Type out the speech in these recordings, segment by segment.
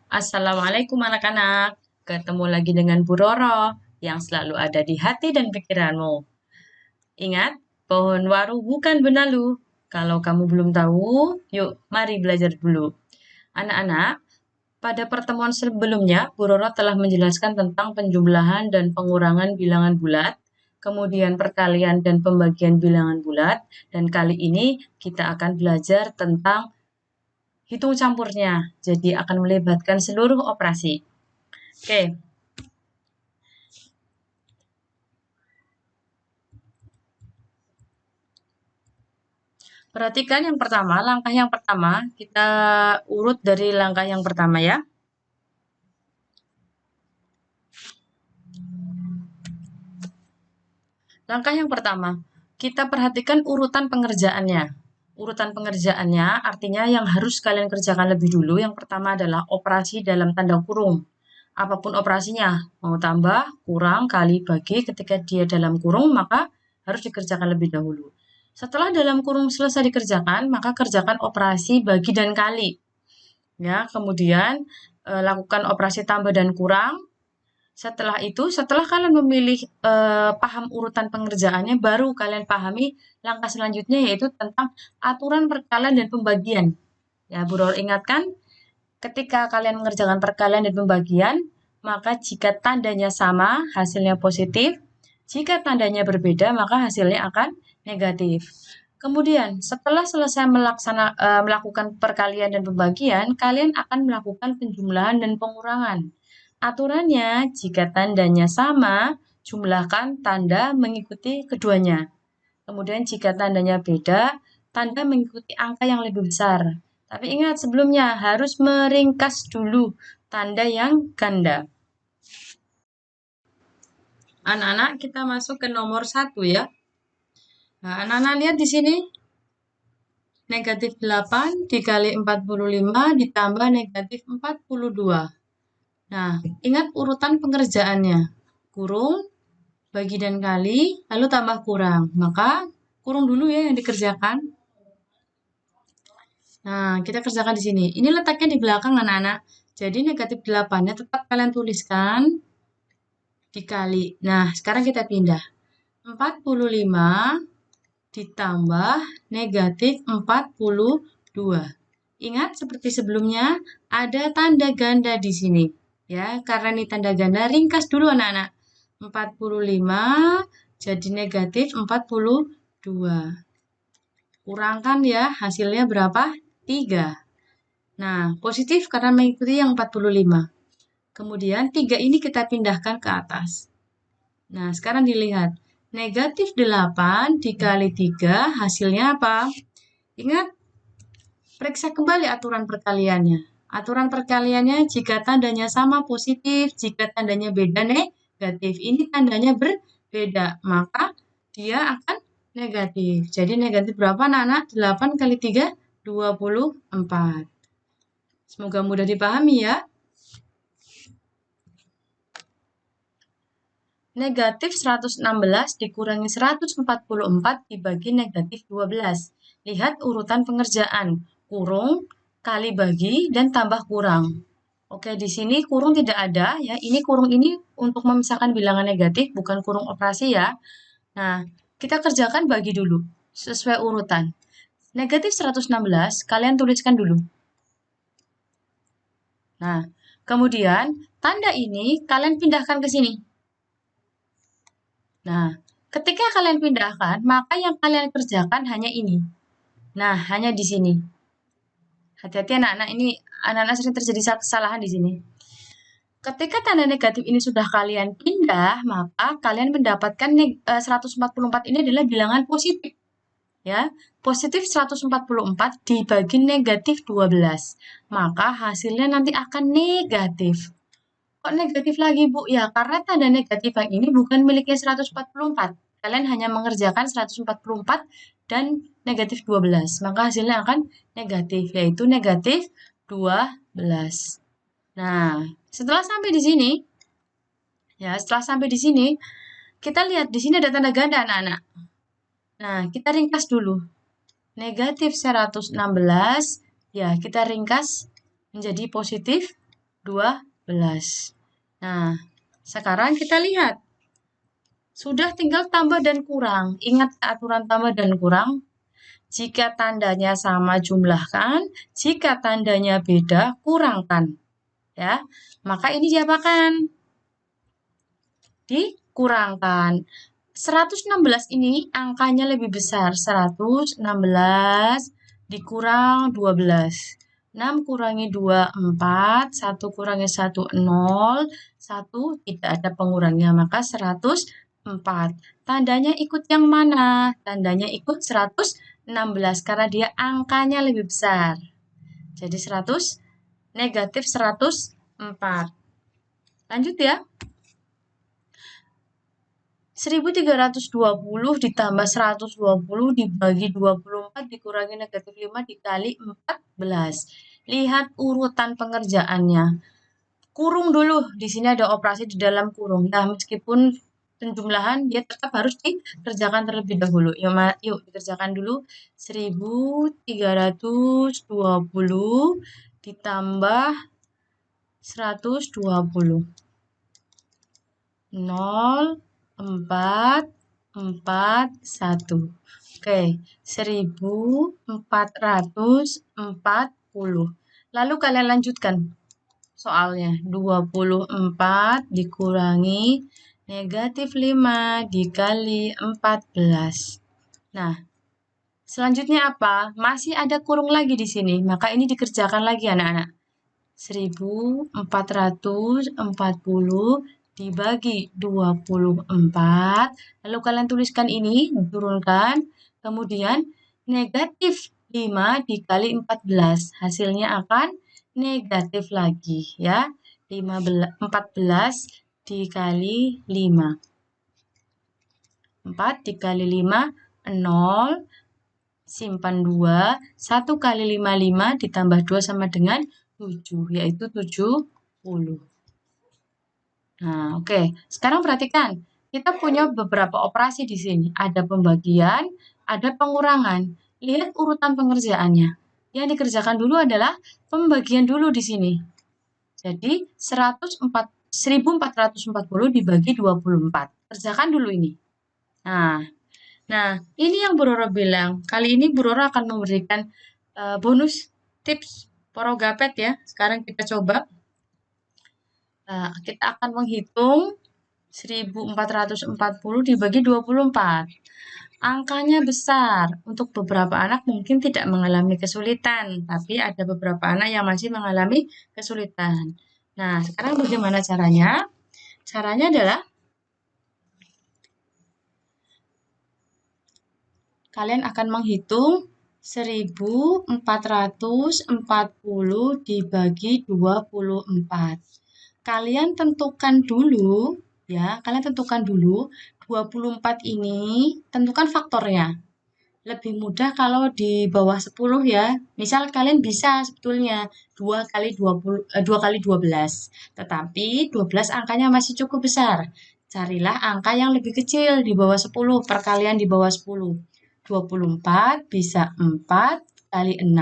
Assalamualaikum anak-anak. Ketemu lagi dengan Bu Roro yang selalu ada di hati dan pikiranmu. Ingat, pohon waru bukan benalu. Kalau kamu belum tahu, yuk mari belajar dulu. Anak-anak, pada pertemuan sebelumnya, Bu Roro telah menjelaskan tentang penjumlahan dan pengurangan bilangan bulat, kemudian perkalian dan pembagian bilangan bulat, dan kali ini kita akan belajar tentang hitung campurnya. Jadi akan melibatkan seluruh operasi. Oke, perhatikan yang pertama, langkah yang pertama, kita urut dari langkah yang pertama ya. Langkah yang pertama, kita perhatikan urutan pengerjaannya. Urutan pengerjaannya artinya yang harus kalian kerjakan lebih dulu. Yang pertama adalah operasi dalam tanda kurung. Apapun operasinya, mau tambah, kurang, kali, bagi, ketika dia dalam kurung, maka harus dikerjakan lebih dahulu. Setelah dalam kurung selesai dikerjakan, maka kerjakan operasi bagi dan kali. Ya, kemudian lakukan operasi tambah dan kurang. Setelah itu, setelah kalian memilih paham urutan pengerjaannya, baru kalian pahami langkah selanjutnya yaitu tentang aturan perkalian dan pembagian. Ya, Bu Ror ingatkan, ketika kalian mengerjakan perkalian dan pembagian, maka jika tandanya sama, hasilnya positif. Jika tandanya berbeda, maka hasilnya akan negatif. Kemudian, setelah selesai melakukan perkalian dan pembagian, kalian akan melakukan penjumlahan dan pengurangan. Aturannya, jika tandanya sama, jumlahkan tanda mengikuti keduanya. Kemudian jika tandanya beda, tanda mengikuti angka yang lebih besar. Tapi ingat sebelumnya harus meringkas dulu tanda yang ganda. Anak-anak kita masuk ke nomor 1 ya. Nah, anak-anak lihat di sini. Negatif 8 dikali 45 ditambah negatif 42. Nah, ingat urutan pengerjaannya. Kurung, bagi dan kali, lalu tambah kurang. Maka kurung dulu ya yang dikerjakan. Nah, kita kerjakan di sini. Ini letaknya di belakang anak-anak. Jadi negatif 8-nya tetap kalian tuliskan dikali. Nah, sekarang kita pindah. 45 ditambah negatif 42. Ingat seperti sebelumnya, ada tanda ganda di sini. Ya, karena ini tanda ganda, ringkas dulu anak-anak. 45 jadi negatif 42. Kurangkan ya, hasilnya berapa? 3. Nah, positif karena mengikuti yang 45. Kemudian 3 ini kita pindahkan ke atas. Nah, sekarang dilihat. Negatif 8 dikali 3 hasilnya apa? Ingat, periksa kembali aturan perkaliannya. Aturan perkaliannya jika tandanya sama positif, jika tandanya beda negatif. Ini tandanya berbeda, maka dia akan negatif. Jadi negatif berapa anak-anak? 8 kali 3, 24. Semoga mudah dipahami ya. Negatif 116 dikurangi 144 dibagi negatif 12. Lihat urutan pengerjaan. Kurung, kali bagi, dan tambah kurang. Oke, di sini kurung tidak ada ya. Ini kurung ini untuk memisahkan bilangan negatif, bukan kurung operasi ya. Nah, kita kerjakan bagi dulu sesuai urutan. Negatif 116 kalian tuliskan dulu. Nah, kemudian tanda ini kalian pindahkan ke sini. Nah, ketika kalian pindahkan, maka yang kalian kerjakan hanya ini. Nah, hanya di sini. Hati-hati anak-anak, ini anak-anak sering terjadi kesalahan di sini. Ketika tanda negatif ini sudah kalian pindah, maka kalian mendapatkan 144 ini adalah bilangan positif. Ya, positif 144 dibagi negatif 12. Maka hasilnya nanti akan negatif. Kok negatif lagi, Bu? Ya, karena tanda negatif yang ini bukan miliknya 144. Kalian hanya mengerjakan 144 dan negatif 12. Maka hasilnya akan negatif, yaitu negatif 12. Nah, setelah sampai di sini, kita lihat di sini ada tanda ganda anak-anak. Nah, kita ringkas dulu. Negatif 116, ya kita ringkas menjadi positif 12. Nah, sekarang kita lihat. Sudah tinggal tambah dan kurang. Ingat aturan tambah dan kurang. Jika tandanya sama jumlahkan, jika tandanya beda kurangkan. Ya, maka ini diapakan? Dikurangkan. 116 ini angkanya lebih besar. 116 dikurang 12. 6 kurangi 2, 4. 1 kurangi 1, 0. 1 tidak ada pengurangnya, maka 104. Tandanya ikut yang mana? Tandanya ikut 116 karena dia angkanya lebih besar. Jadi 100 negatif 104. Lanjut ya. 1320 ditambah 120 dibagi 24 dikurangi negatif 5 dikali 14. Lihat urutan pengerjaannya. Kurung dulu. Di sini ada operasi di dalam kurung. Nah, meskipun penjumlahan dia tetap harus dikerjakan terlebih dahulu. Yuk dikerjakan dulu. 1320 ditambah 120. 0, 4, 4, 1. Oke, 1440. Lalu kalian lanjutkan soalnya. 24 dikurangi negatif 5 dikali 14. Nah, selanjutnya apa? Masih ada kurung lagi di sini. Maka ini dikerjakan lagi anak-anak. 1440 dibagi 24. Lalu kalian tuliskan ini, turunkan. Kemudian negatif 5 dikali 14. Hasilnya akan negatif lagi ya. 14 dikali 5. 4 dikali 5, 0. Simpan 2. 1 kali 5, 5 ditambah 2 sama dengan 7, yaitu 70. Nah, oke. Sekarang perhatikan. Kita punya beberapa operasi di sini. Ada pembagian, ada pengurangan. Lihat urutan pengerjaannya. Yang dikerjakan dulu adalah pembagian dulu di sini. Jadi, 1440 dibagi 24. Kerjakan dulu ini. Nah, ini yang Bu Roro bilang. Kali ini Bu Roro akan memberikan bonus tips Porogapet ya. Sekarang kita coba. Kita akan menghitung 1440 dibagi 24. Angkanya besar. Untuk beberapa anak mungkin tidak mengalami kesulitan, tapi ada beberapa anak yang masih mengalami kesulitan. Nah, sekarang bagaimana caranya? Caranya adalah kalian akan menghitung 1440 dibagi 24. Kalian tentukan dulu ya, kalian tentukan dulu 24 ini, tentukan faktornya. Lebih mudah kalau di bawah 10 ya. Misal kalian bisa sebetulnya 2 kali 12. Tetapi 12 angkanya masih cukup besar. Carilah angka yang lebih kecil di bawah 10, perkalian di bawah 10. 24 bisa 4 kali 6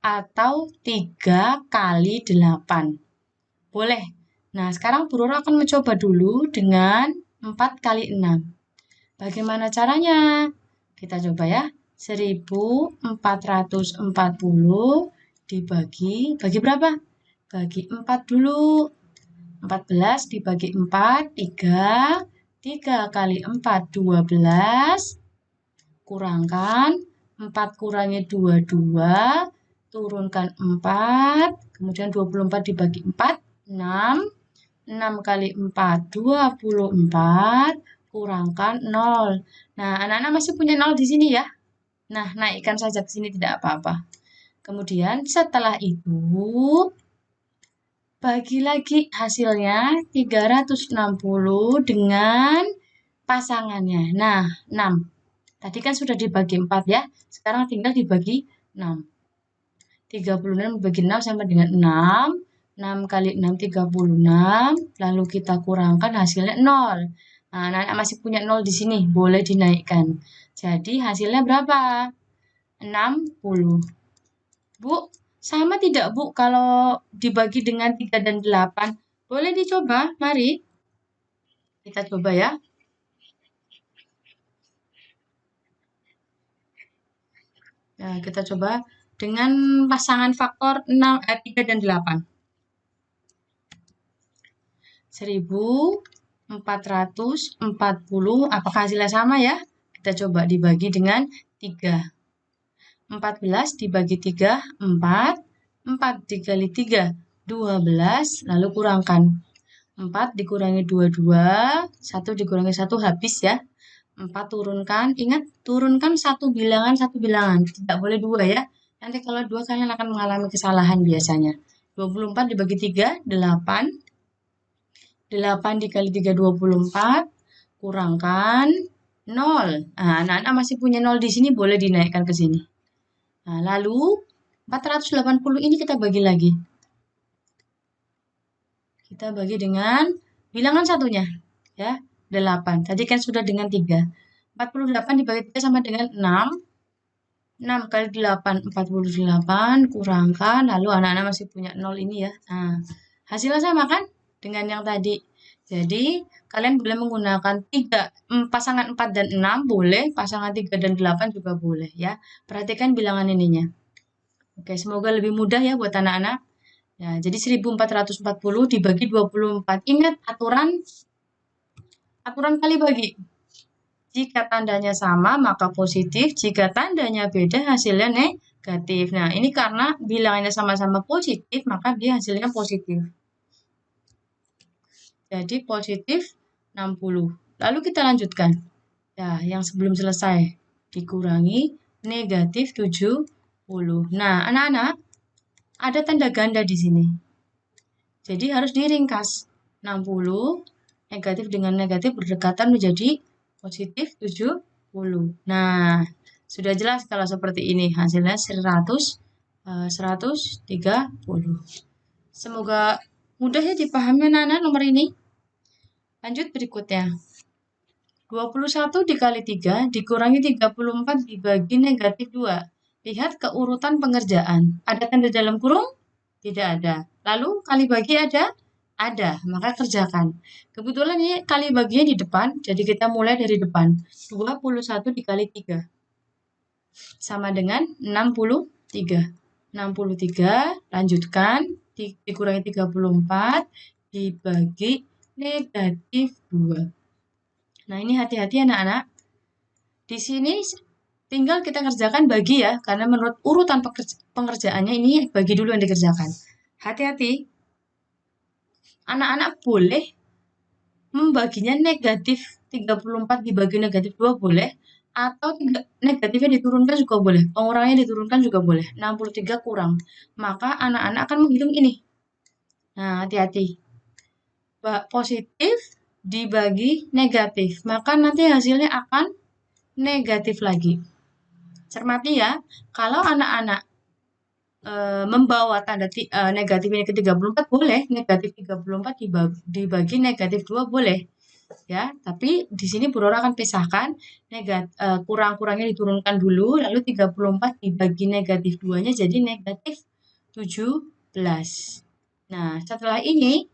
atau 3 kali 8. Boleh. Nah, sekarang Bu Roro akan mencoba dulu dengan 4 kali 6. Bagaimana caranya? Kita coba ya. 1440 dibagi berapa? Bagi 4 dulu. 14 dibagi 4, 3. 3 kali 4, 12. Kurangkan. 4 kurangi 2, 2. Turunkan 4. Kemudian 24 dibagi 4, 6. 6 kali 4, 24. Kurangkan 0. Nah, anak-anak masih punya 0 di sini ya. Nah, naikkan saja ke sini tidak apa-apa. Kemudian setelah itu, bagi lagi hasilnya 360 dengan pasangannya. Nah, 6. Tadi kan sudah dibagi 4 ya. Sekarang tinggal dibagi 6. 36 dibagi 6 sama dengan 6. 6 kali 6, 36. Lalu kita kurangkan hasilnya 0. Nah, anak-anak masih punya 0 di sini. Boleh dinaikkan. Jadi, hasilnya berapa? 60. Bu, Sama tidak, Bu, kalau dibagi dengan 3 dan 8? Boleh dicoba, mari. Kita coba ya. Nah, kita coba dengan pasangan faktor 3 dan 8. 1440, apakah hasilnya sama ya? Kita coba dibagi dengan 3. 14 dibagi 3, 4. 4 dikali 3, 12. Lalu kurangkan. 4 dikurangi 22, 1 dikurangi 1 habis ya. 4 turunkan, ingat turunkan satu bilangan. Tidak boleh 2 ya. Nanti kalau 2 kalian akan mengalami kesalahan biasanya. 24 dibagi 3, 8. 8 dikali 3, 24. Kurangkan 0. Nah, anak-anak masih punya 0 di sini, boleh dinaikkan ke sini. Nah, lalu 480 ini kita bagi lagi. Kita bagi dengan bilangan satunya. Ya, 8. Tadi kan sudah dengan 3. 48 dibagi 3 sama dengan 6. 6 kali 8, 48. Kurangkan, lalu anak-anak masih punya 0 ini ya. Nah, hasilnya sama kan dengan yang tadi. Jadi, kalian boleh menggunakan pasangan 4 dan 6 boleh, pasangan 3 dan 8 juga boleh ya. Perhatikan bilangan ininya. Oke, semoga lebih mudah ya buat anak-anak. Ya, jadi 1440 dibagi 24. Ingat aturan kali bagi. Jika tandanya sama, maka positif. Jika tandanya beda, hasilnya negatif. Nah, ini karena bilangannya sama-sama positif, maka dia hasilnya positif. Jadi positif 60. Lalu kita lanjutkan. Ya, yang sebelum selesai. Dikurangi negatif 70. Nah, anak-anak, ada tanda ganda di sini. Jadi harus diringkas. 60 negatif dengan negatif berdekatan menjadi positif 70. Nah, sudah jelas kalau seperti ini. Hasilnya 130. Semoga mudah ya dipahami anak-anak nomor ini. Lanjut berikutnya. 21 dikali 3 dikurangi 34 dibagi negatif 2. Lihat keurutan pengerjaan. Ada tanda dalam kurung? Tidak ada. Lalu kali bagi ada? Ada. Maka kerjakan. Kebetulan ini kali baginya di depan, jadi kita mulai dari depan. 21 dikali 3 sama dengan 63. 63, lanjutkan, dikurangi 34, dibagi negatif 2. Nah, ini hati-hati anak-anak. Di sini tinggal kita kerjakan bagi ya, karena menurut urutan pengerjaannya ini bagi dulu yang dikerjakan. Hati-hati, anak-anak boleh membaginya negatif 34 dibagi negatif 2 boleh, atau negatifnya diturunkan juga boleh, pengurangannya diturunkan juga boleh. 63 kurang, maka anak-anak akan menghitung ini. Nah, hati-hati. Positif dibagi negatif, maka nanti hasilnya akan negatif lagi. Cermati ya, kalau anak-anak membawa tanda negatif ini ke 34 boleh, negatif 34 dibagi negatif 2 boleh. Ya, tapi di sini Bu Rora akan pisahkan kurang-kurangnya diturunkan dulu, lalu 34 dibagi negatif 2-nya jadi negatif 17. Nah, setelah ini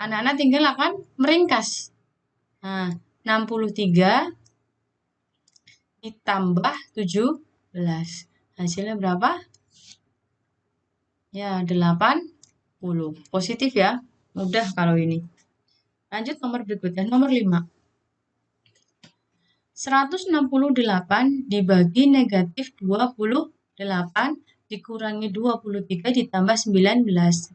anak-anak tinggal akan meringkas. Nah, 63 ditambah 17. Hasilnya berapa? Ya, 80. Positif ya. Mudah kalau ini. Lanjut nomor berikutnya, nomor 5. 168 dibagi negatif 28 dikurangi 23 ditambah 19.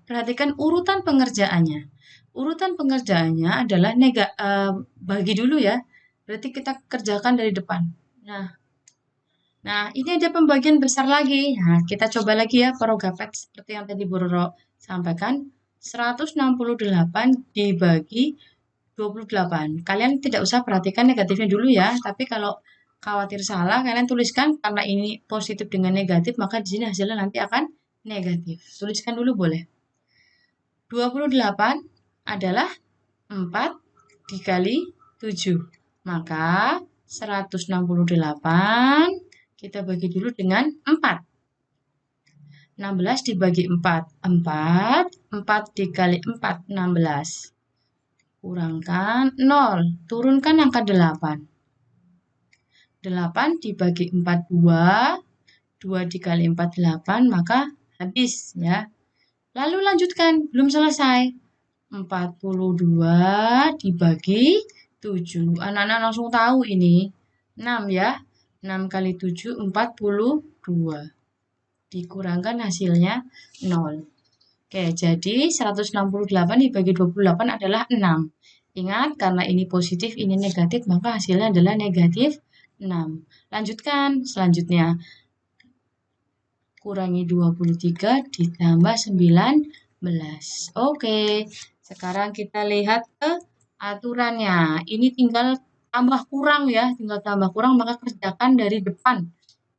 Perhatikan urutan pengerjaannya. Urutan pengerjaannya adalah bagi dulu ya. Berarti kita kerjakan dari depan. Nah, ini ada pembagian besar lagi. Nah, kita coba lagi ya Parogapet seperti yang tadi Bu Roro sampaikan. 168 dibagi 28. Kalian tidak usah perhatikan negatifnya dulu ya, tapi kalau khawatir salah, kalian tuliskan karena ini positif dengan negatif, maka di sini hasilnya nanti akan negatif. Tuliskan dulu boleh. 28 adalah 4 dikali 7. Maka 168 kita bagi dulu dengan 4. 16 dibagi 4. 4 dikali 4, 16. Kurangkan 0. Turunkan angka 8. 8 dibagi 4, 2. 2 dikali 4, 8. Maka habis ya. Lalu lanjutkan. Belum selesai. 42 dibagi 7. Anak-anak langsung tahu ini. 6 ya. 6 kali 7, 42. Dikurangkan hasilnya 0. Oke, jadi 168 dibagi 28 adalah 6. Ingat, karena ini positif, ini negatif, maka hasilnya adalah negatif 6. Lanjutkan, selanjutnya. Kurangi 23 ditambah 19. Oke, sekarang kita lihat ke aturannya. Ini tinggal tambah kurang ya, tinggal tambah kurang, maka kerjakan dari depan.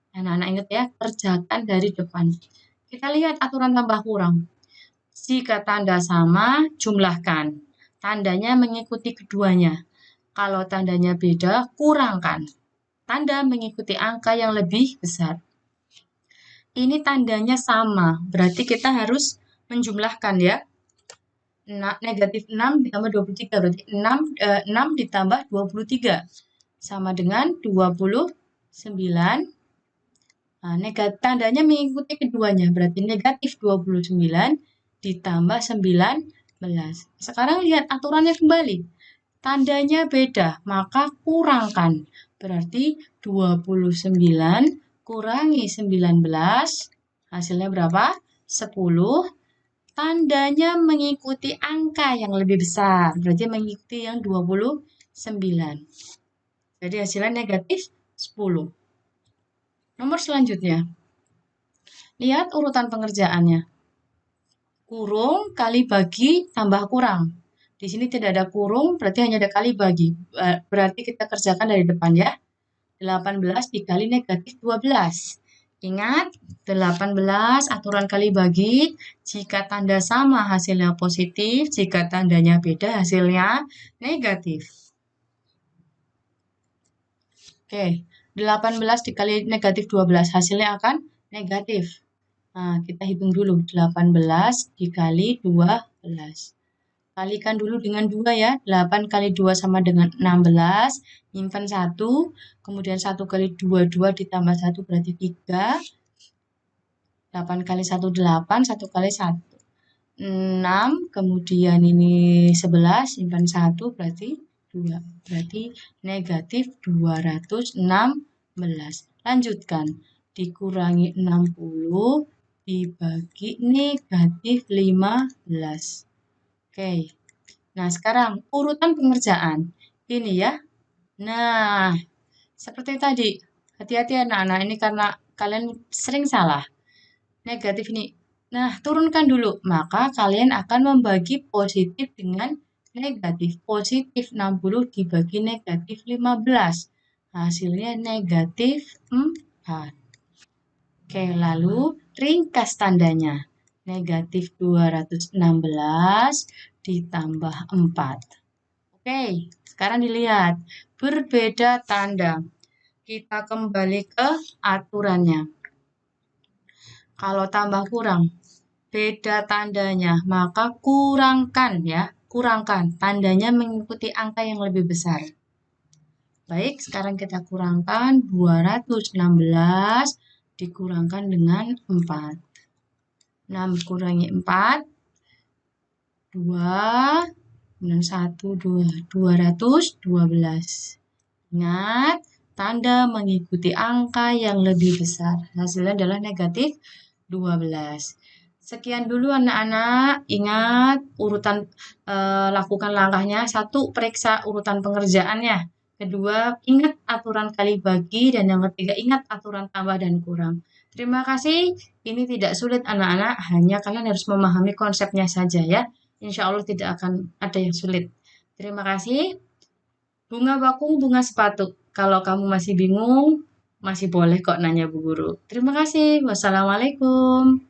Anak-anak ingat ya, kerjakan dari depan. Kita lihat aturan tambah kurang. Jika tanda sama, jumlahkan. Tandanya mengikuti keduanya. Kalau tandanya beda, kurangkan. Tanda mengikuti angka yang lebih besar. Ini tandanya sama, berarti kita harus menjumlahkan ya. Negatif 6 ditambah 23, berarti 6 ditambah 23. Sama dengan 29. Nah, tandanya mengikuti keduanya, berarti negatif 29 ditambah 19. Sekarang lihat aturannya kembali. Tandanya beda, maka kurangkan. Berarti 29 kurangi 19, hasilnya berapa? 10. Tandanya mengikuti angka yang lebih besar, berarti mengikuti yang 29. Jadi hasilnya negatif 10. Nomor selanjutnya. Lihat urutan pengerjaannya. Kurung kali bagi tambah kurang. Di sini tidak ada kurung, berarti hanya ada kali bagi. Berarti kita kerjakan dari depan ya. 18 dikali negatif 12. Ingat, 18 aturan kali bagi. Jika tanda sama hasilnya positif, jika tandanya beda hasilnya negatif. Oke, 18 dikali negatif 12 hasilnya akan negatif. Nah, kita hitung dulu. 18 dikali 12. Kalikan dulu dengan 2 ya. 8 kali 2 sama dengan 16. Nyimpan 1. Kemudian 1 kali 2, 2 ditambah 1 berarti 3. 8 kali 1, 8. 1 kali 1. 6. Kemudian ini 11. Simpan 1 berarti 2. Berarti negatif 216. Lanjutkan. Dikurangi 60 dibagi negatif 15. Oke. Nah, sekarang urutan pengerjaan. Ini ya. Nah, seperti tadi. Hati-hati anak-anak, ini karena kalian sering salah. Negatif ini. Nah, turunkan dulu. Maka kalian akan membagi positif dengan negatif. Positif 60 dibagi negatif 15. Hasilnya negatif 4. Oke, lalu ringkas tandanya. Negatif 216 ditambah 4. Oke, sekarang dilihat. Berbeda tanda. Kita kembali ke aturannya. Kalau tambah kurang, beda tandanya, maka kurangkan ya. Kurangkan. Tandanya mengikuti angka yang lebih besar. Baik, sekarang kita kurangkan 216 dikurangkan dengan 4. 6 kurangi 4, 2, dan 1, 2, 212. Ingat, tanda mengikuti angka yang lebih besar. Hasilnya adalah negatif 12. Sekian dulu anak-anak. Ingat, lakukan langkahnya. 1, periksa urutan pengerjaannya. Kedua, ingat aturan kali bagi. Dan yang ketiga, ingat aturan tambah dan kurang. Terima kasih. Ini tidak sulit anak-anak, hanya kalian harus memahami konsepnya saja ya. Insya Allah tidak akan ada yang sulit. Terima kasih. Bunga bakung, bunga sepatu. Kalau kamu masih bingung, masih boleh kok nanya Bu Guru. Terima kasih. Wassalamualaikum.